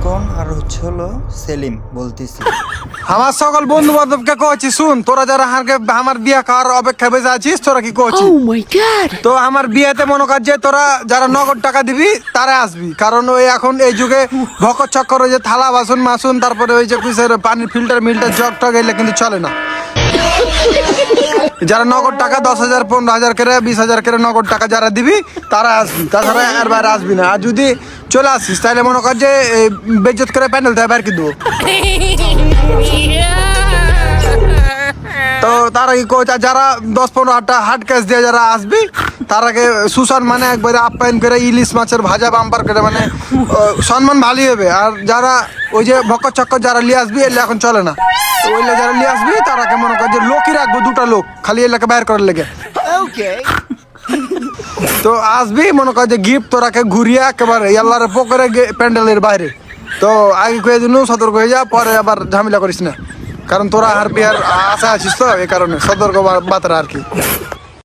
লিকন আর হচ্ছে হলো সেলিম বলতেছি। আমার সকল বন্ধু বান্ধবকে কইছি, শুন তোরা যারা আমার বিয়ে খাওয়ার অপেক্ষা বেঁচে আছিস, তোরা কি করছিস? Oh my god! তো আমার বিয়েতে মনে কর যে তোরা যারা নগদ টাকা দিবি তারা আসবি, কারণ ওই এখন এই যুগে ভকর চক্কর ওই যে থালা বাসন মাসুন, তারপরে ওই যে কিসের পানির ফিল্টার মিল্টার জগ টগ এলে কিন্তু চলে না। যারা নগদ টাকা 10,000 15,000 করে 20,000 করে নগদ টাকা যারা দিবি তারা আসবি, তাছাড়া আর বাইরে আসবি না। আর যদি চলে আসিস তাহলে মনে কর যে বেজ্জত করে প্যান্ডেল দেয় বাইরে কিন্তু। তো তারা কি কই, যারা 10-15 হাট ক্যাশ দিয়ে যারা আসবি তারাকে সুসান মানে একবারে আপ্যায়ন করে ইলিশ মাছের ভাজা বাম্পার করে মানে সম্মান ভালোই হবে। আর যারা ওই যে ভক্কর চক্কর যারা লিয়ে আসবি এলে এখন চলে না, তো ওইলে যারা লিয়ে আসবি তারাকে মনে কর যে লোকই রাখবো, 2টা লোক খালি এলাকা বাইর করার লেগে। তো আসবি মনে কর যে গিফট তোরাকে ঘুরিয়ে একেবারে ইয়াল্লারে পকেরে প্যান্ডেলের বাইরে। তো আগে কয়ে দিন সতর্ক হয়ে যা, পরে আবার ঝামেলা করিস না, কারণ তোরা আর বিয়ার আশা আছিস, তো এই কারণে সতর্ক বার্তা আর কি।